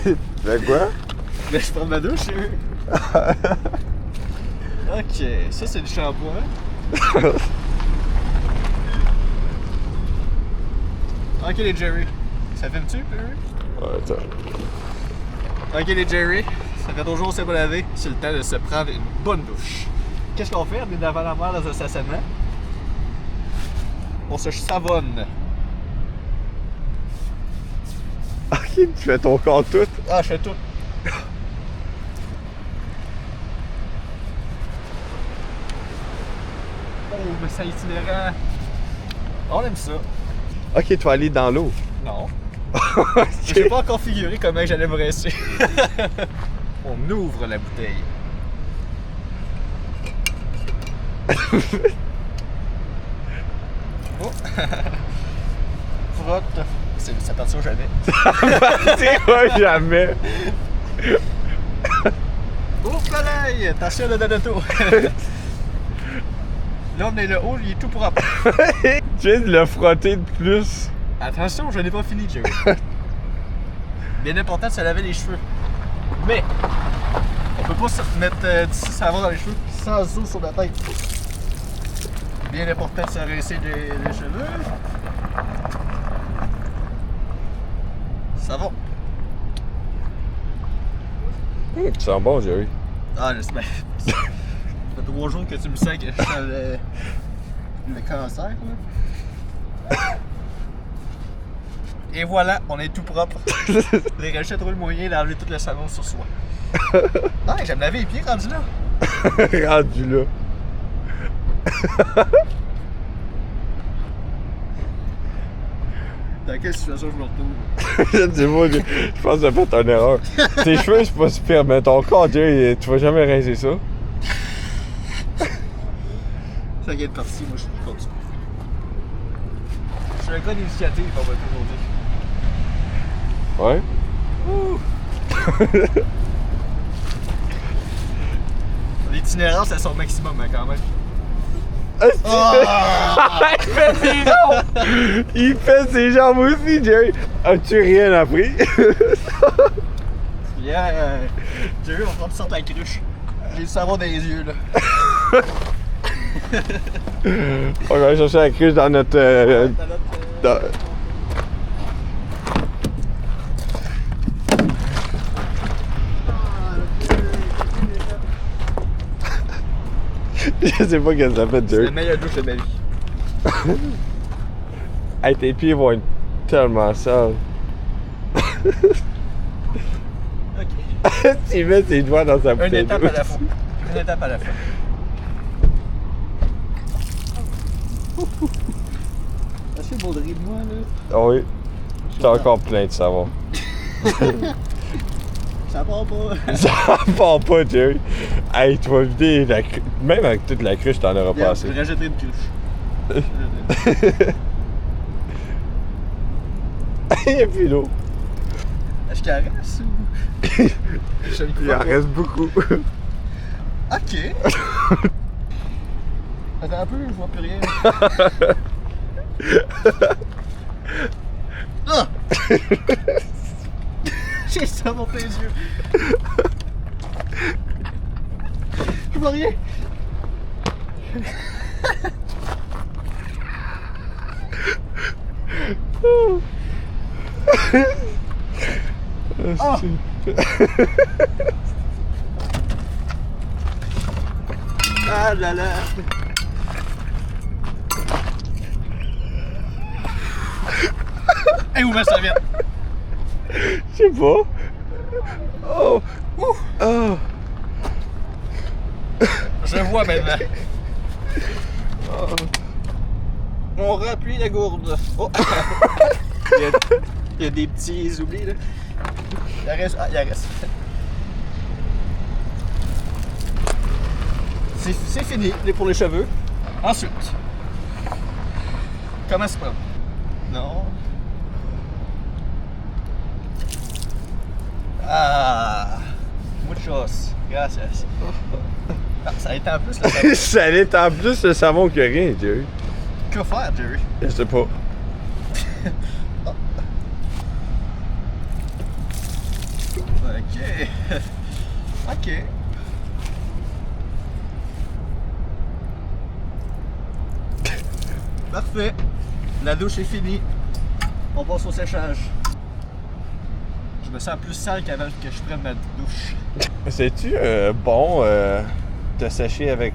Tu fais quoi? Mais je prends ma douche. Ok, ça c'est du shampoing. Ok les Jerry. Ça filme-tu, Jerry? Ouais, attends. Ok les Jerry, ça fait 2 jours qu'on s'est pas lavé. C'est le temps de se prendre une bonne douche. Qu'est-ce qu'on fait? On est devant la mer dans un stationnement. On se savonne. Ok, tu fais ton corps tout. Ah, je fais tout. Oh, mais c'est itinérant. On aime ça. Ok, tu vas aller dans l'eau. Non. Ok. J'ai pas encore figuré comment j'allais me rincer. On ouvre la bouteille. Oh. Frotte. Ça partira jamais. Partira jamais. Ouvre l'œil! Attention le dodoto. Là, on est le haut, il est tout propre. Tu viens de le frotter de plus. Attention, je n'ai pas fini, Jerry. Bien important de se laver les cheveux. Mais, on peut pas se mettre du savon dans les cheveux sans eau sur la tête. Bien important de se rincer les cheveux. Savon. Tu sens bon, Jerry. Ah, j'espère. Ça fait 3 jours que tu me sens que je suis le cancer, là. Et voilà, on est tout propre. Les Rochette trouvent le moyen d'enlever tout le savon sur soi. Ah, j'aime laver les pieds rendu là. Rendu là. Dans quelle situation je me retrouve? Je ne sais pas, je pense que t'as fait une erreur. Tes cheveux, c'est pas super, mais ton corps, Jerry, tu vas jamais rincer ça. Ça y est de parti, moi je continue. Je suis un gars d'initiative, on va toujours dire. Ouais? Ouh! L'itinérance à son maximum, hein, quand même. Ah, il fait ses jambes! Il fait ses jambes aussi, Jerry! As-tu rien appris? Yeah! Jerry, on va prendre sorte la cruche. J'ai du savon dans les yeux, là. On va aller chercher la cruche dans notre... dans- Je sais pas qu'est-ce que ça fait, C'est Jerry. la meilleure douche de ma vie. Hey, tes pieds vont être tellement sales. Ok. Tu mets ses doigts dans sa Une bouteille étape d'eau. à la fois. Une étape à la fois. Assez baudry de moi, là. Ah oui. T'as encore plein de savon. Ça part pas. Ça part pas, Jerry. Hey, tu vas vider la cruche. Même avec toute la cruche, t'en auras pas assez. Je rajouterai une cruche. Il n'y a plus d'eau. Est-ce qu'il reste ou. Je ne Il en reste beaucoup. Ok. Attends un peu, je vois plus rien. Ah! J'ai ça dans tes yeux. Je vois rien. Ah! Ah là là! Et où ma serviette? Je sais pas. Oh! Ouh! Oh! Je vois maintenant. On rappuie la gourde. Oh! il y a des petits oublis là. Il en reste. Ah, il en reste. C'est fini pour les cheveux. Ensuite, comment se prendre? Non. Ah! Muchos. Gracias. Ah, ça a été en plus, là. Ça allait en plus le savon que rien, Jerry. Que faire, Jerry? Je sais pas. Ok. Ok. Parfait. La douche est finie. On passe au séchage. Je me sens plus sale qu'avant que je prenne ma douche. C'est-tu bon de sécher avec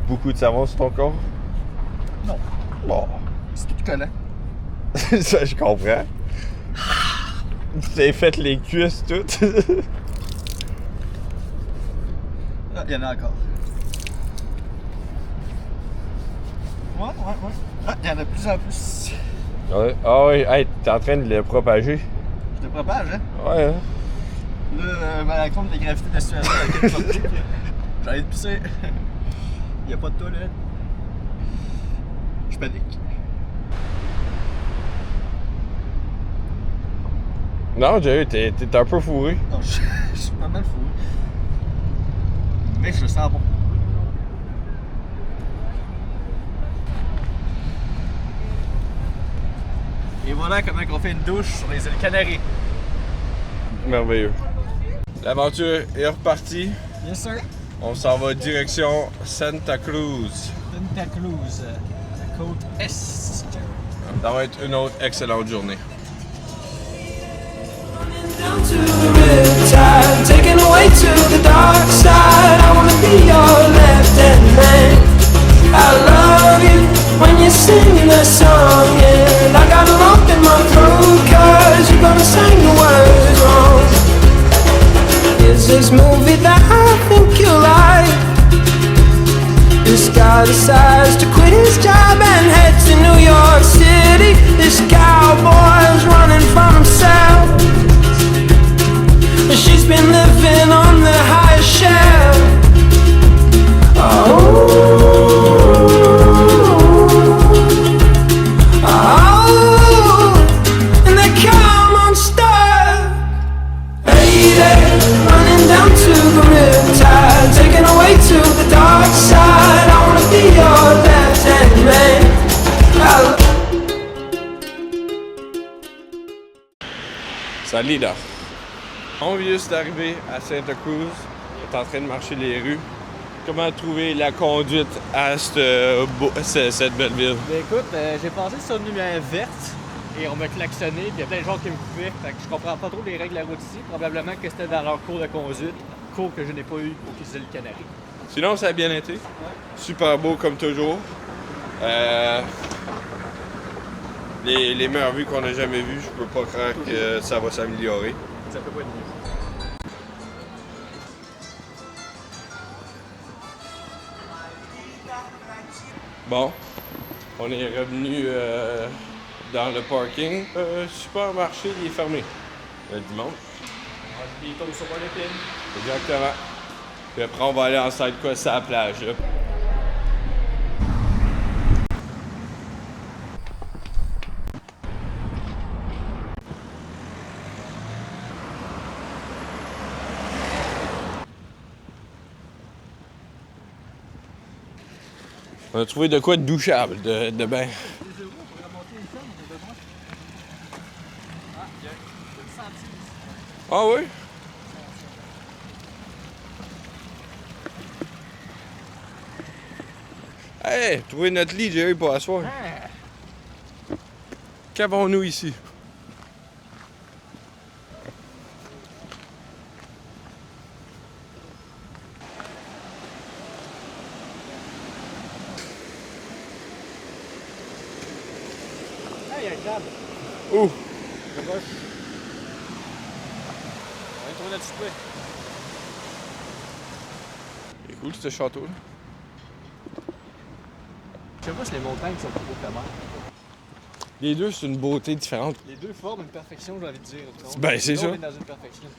beaucoup de savon sur ton corps? Non. Bon. C'est tout collant. Ça, je comprends. Tu t'es fait les cuisses toutes. Ah, il y en a encore. Ouais. Ah, il y en a de plus en plus. Ouais. Ah oui, hey, t'es en train de le propager. Je te propage, hein? Ouais, hein? Là, à compte des gravités de la situation dans laquelle je vais me trouver, j'arrête de pisser. Il n'y a pas de toilette. Je panique. Non, Jerry, t'es un peu fourré. Non, je suis pas mal fou. Mais je le sens bon. Et voilà comment on fait une douche sur les îles Canaries. Merveilleux. L'aventure est repartie. Yes sir. On s'en va direction Santa Cruz. Santa Cruz, la côte Est. Ça va être une autre excellente journée. Down to the riptide, taken away to the dark side. I wanna be your left-hand man. I love you when you're singing that song, and I got a lump in my throat 'cause you're gonna sing the words wrong. Here's this movie that I think you like. This guy decides to quit his job and head to New York City. This cowboy's running from himself. She's been living on the highest shelf. Oh, and they come unstuck. Hey there, running down to the riptide, taken away to the dark side. I wanna be your left-hand man. Salut là. On vient juste d'arriver à Santa Cruz. On est en train de marcher les rues. Comment trouver la conduite à cette belle ville? Ben écoute, j'ai passé sur une lumière verte et on m'a klaxonné, puis il y a plein de gens qui me coupaient. Fait que je comprends pas trop les règles de la route ici. Probablement que c'était dans leur cours de conduite, cours que je n'ai pas eu aux îles Canaries. Sinon, ça a bien été. Super beau comme toujours. Les meilleures vues qu'on a jamais vues, je peux pas croire que ça va s'améliorer. Ça peut pas être mieux. Bon, on est revenu dans le parking. Supermarché, il est fermé. Le dimanche. Il tombe sur le pin. Exactement. Puis après, on va aller en side quest à la plage. Là. On a trouvé de quoi de douchable, de bain. Ah oui? Hey, trouver notre lit, Jerry, pour asseoir. Qu'avons-nous ici? Il y a un crabe. Où? De gauche. On vient de trouver notre souper. C'est cool, ce château-là. Je sais pas si les montagnes sont plus beaux que la mer. Les deux, c'est une beauté différente. Les deux forment une perfection, j'ai envie de dire. Ben, c'est ça. On est dans une perfection.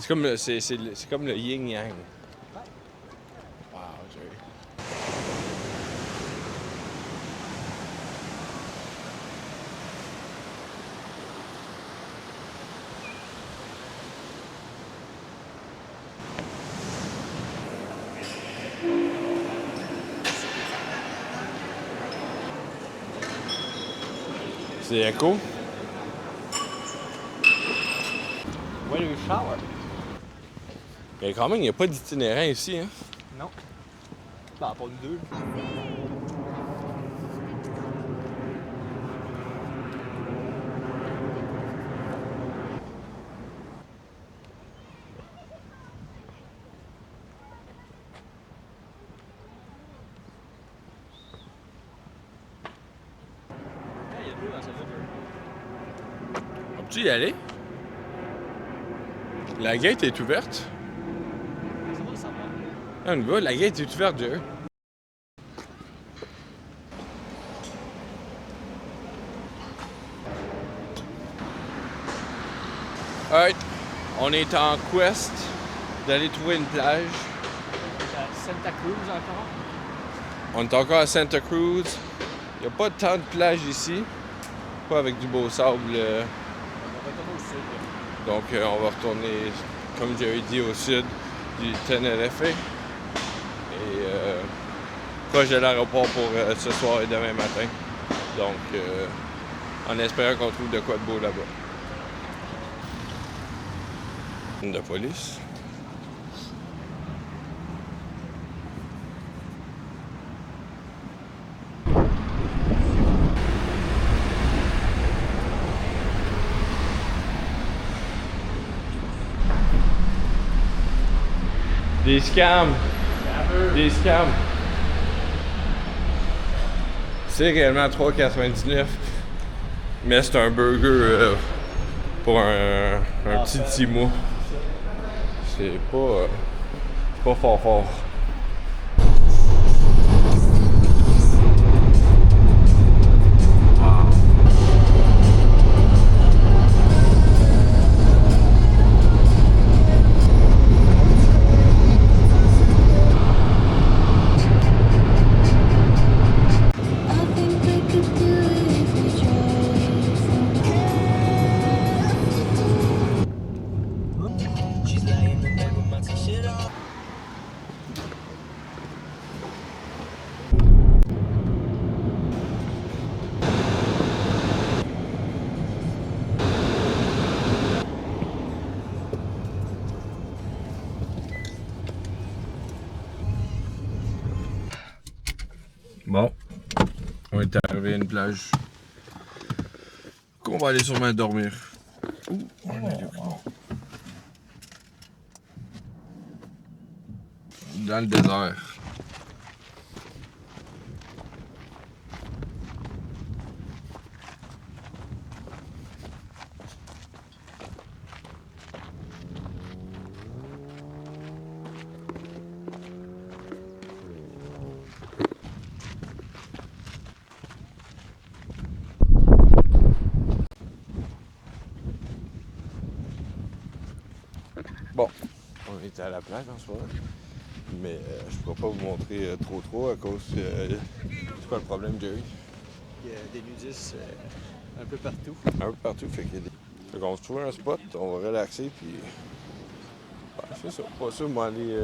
C'est comme c'est comme le yin-yang. Wow, Jerry. C'est écho. Ouais, le shower. Mais quand même, il n'y a pas d'itinérant ici, hein? Non. Bah, pas nous deux. Il y a de l'eau dans celle-là. Peux-tu y aller? La gate est ouverte. Ça va le savoir. Ah, le gars, la gate est ouverte, Jerry. Alright, on est en quest d'aller trouver une plage. À Santa Cruz encore. On est encore à Santa Cruz. Il n'y a pas tant de plages ici. Pas avec du beau sable. On va retourner au sud. Donc, on va retourner, comme Jerry dit, au sud du Tenerife. Et proche de l'aéroport pour ce soir et demain matin. Donc, en espérant qu'on trouve de quoi de beau là-bas. De police. Des scams. Des scams. C'est réellement 3,99. Mais c'est un burger pour un petit timo. C'est pas fort fort. Bon, on est arrivé à une plage qu'on va aller sûrement dormir. Ouh, on a du dans le désert. Bon, on est à la plage en ce moment, mais je ne pourrais pas vous montrer trop à cause c'est quoi le problème, Jerry? Il y a des nudistes un peu partout. Un peu partout, fait qu'on se trouve un spot, on va relaxer, puis c'est ça. Pas sûr, moi aller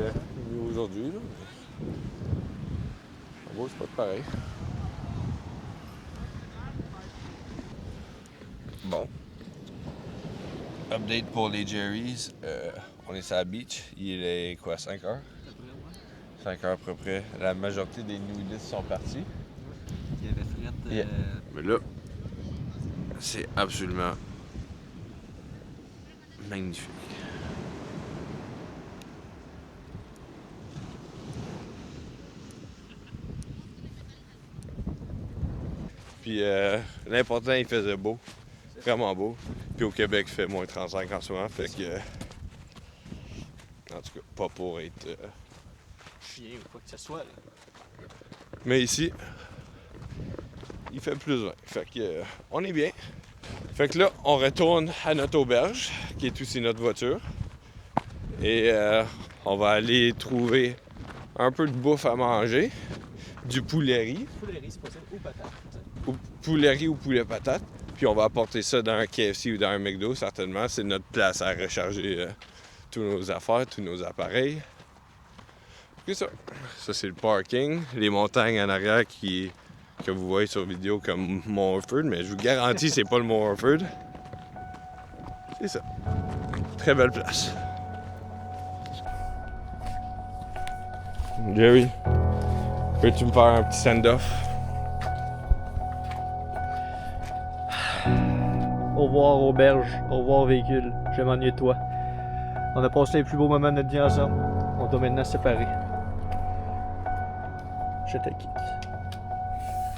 mieux aujourd'hui, là, mais un beau spot pareil. Bon. Update pour les Jerry's. On est sur la beach. Il est quoi, 5 heures? 5 heures à peu près. La majorité des nudistes sont partis. Il y avait frette. Yeah. Mais là, c'est absolument magnifique. Puis l'important, il faisait beau. Vraiment beau. Puis au Québec, il fait moins 35 en ce moment. Fait que. En tout cas, pas pour être. Chien ou quoi que ce soit. Là. Mais ici, il fait plus 20. Fait que on est bien. Fait que là, on retourne à notre auberge, qui est aussi notre voiture. Et on va aller trouver un peu de bouffe à manger. Du poulet-riz. Poulet-riz, c'est possible. Ou patate. Ou poulet-riz ou poulet-patate. Puis on va apporter ça dans un KFC ou dans un McDo, certainement. C'est notre place à recharger tous nos affaires, tous nos appareils. C'est ça. Ça, c'est le parking. Les montagnes en arrière que vous voyez sur vidéo comme Mont Orford, mais je vous garantis, c'est pas le Mont Orford. C'est ça. Très belle place. Jerry, peux-tu me faire un petit send-off? Au revoir auberge, au revoir véhicule, je vais m'ennuyer de toi. On a passé les plus beaux moments de notre vie ensemble. On doit maintenant se séparer. Je te quitte.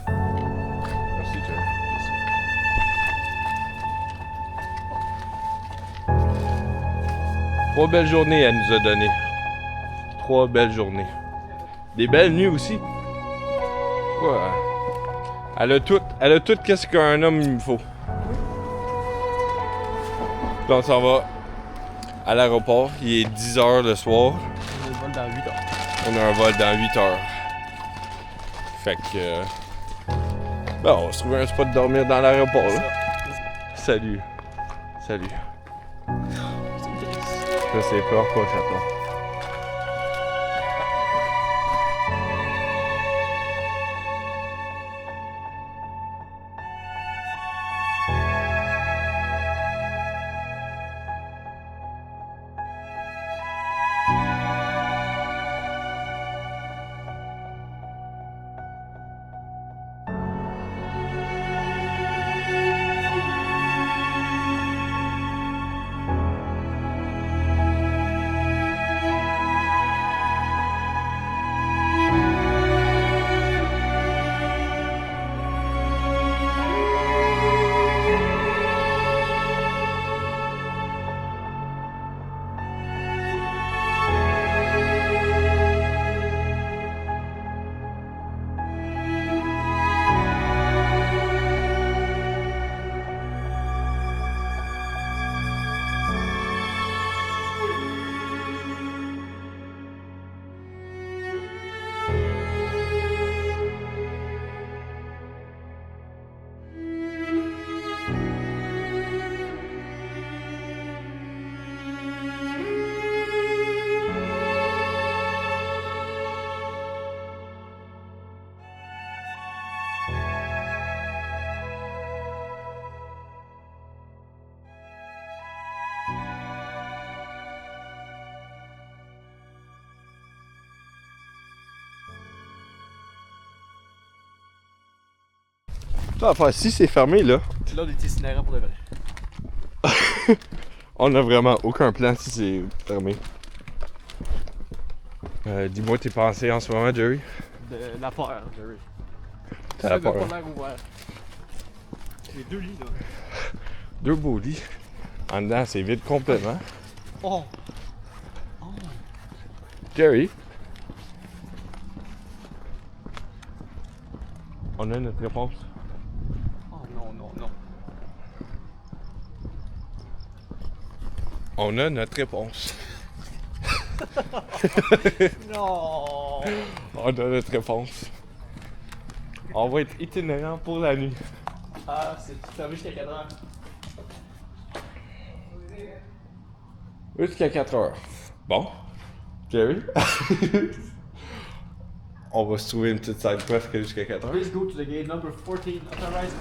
Merci, Jerry. 3 belles journées elle nous a donné. 3 belles journées. Des belles nuits aussi. Ouais. Elle a tout qu'est-ce qu'un homme il me faut. Là, on s'en va à l'aéroport. Il est 10h le soir. On a le vol dans 8 heures. On a un vol dans 8 heures. Fait que... ben, on va se trouver un spot de dormir dans l'aéroport, là. Salut. Salut. Ça, c'est peur pas, chaton. Enfin, si c'est fermé, là, C'est l'heure des itinéraires pour de vrai. on a vraiment aucun plan si c'est fermé. Dis-moi tes pensées en ce moment, Jerry. De la peur, Jerry. T'as la Ça peur. n'a pas l'air ouvert. Les 2 lits, là. 2 beaux lits. En dedans, c'est vide complètement. Oh! Jerry. On a notre réponse. Oh non, non, non. On a notre réponse. Non! On a notre réponse. On va être itinérant pour la nuit. Ah, c'est fermé jusqu'à 4 heures. Jusqu'à 4 heures. Bon. Jerry. On va se trouver une petite side quest jusqu'à 4 heures. Please go to the gate number 14 authorized.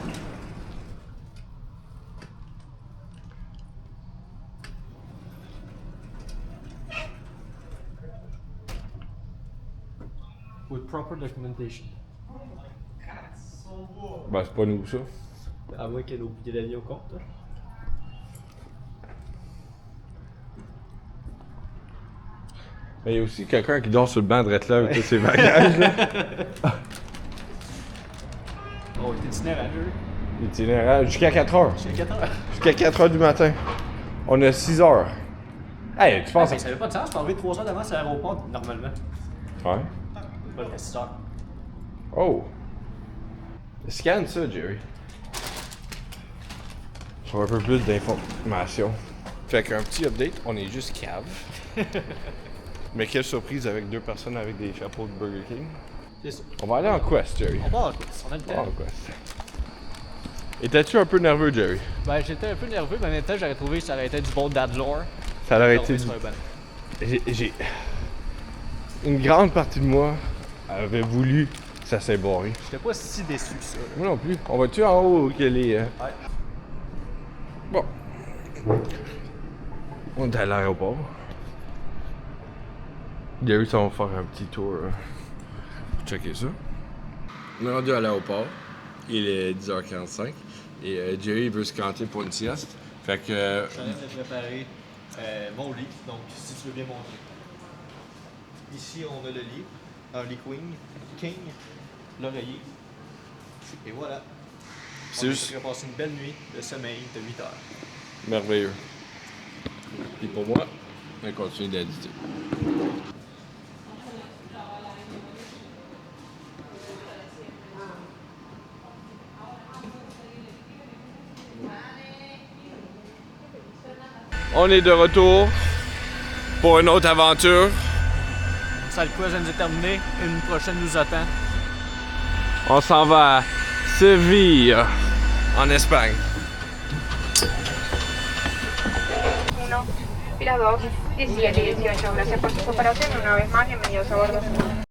With proper documentation. Ben, c'est pas nous, ça. À moins que nos billets d'avion comptent. hein. Mais il y a aussi quelqu'un qui dort sur le banc de là avec tous ses bagages. Là. Oh, itinéraire, Jerry. Itinéraire jusqu'à 4 heures. Jusqu'à 4 heures. Jusqu'à 4 heures du matin. On a 6 heures. Hey, tu penses... Mais ça avait pas de sens, t'as enlevé 3 heures d'avance à l'aéroport, normalement. Ouais. Pas de 6 heures. Oh. Scanne ça, Jerry. Sur un peu plus d'informations. Fait qu'un petit update, on est juste cave. Mais quelle surprise avec 2 personnes avec des chapeaux de Burger King. C'est ça. On va aller en quest, Jerry. On part en quest, on a le On va temps. en quest. Étais-tu un peu nerveux, Jerry? Ben, j'étais un peu nerveux, mais en même temps, j'aurais trouvé que ça aurait été du bon dad lore. Ça aurait Non, été... mais c'est pas bon. J'ai... Une grande partie de moi avait voulu que ça s'est barré. J'étais pas si déçu que ça. Là. Moi non plus. On va-tu en haut que les... Ouais. Bon. On est à l'aéroport. Gary, ça va faire un petit tour. Checker ça. On est rendu à l'aéroport. Il est 10h45. Et Jerry veut se canter pour une sieste. Fait que. Je suis en train de préparer mon lit, donc si tu veux bien montrer. Ici, on a le lit, un lit king, l'oreiller. Et voilà. C'est juste On va passer une belle nuit de sommeil de 8 heures. merveilleux. Puis pour moi, on continue d'éditer. On est de retour pour une autre aventure. Ça, le quiz vient de se terminer. Une prochaine nous attend. On s'en va à Séville, en Espagne. Fila 2, 17 y 18. Gracias por su cooperación. Una vez más, bienvenidos a bordo.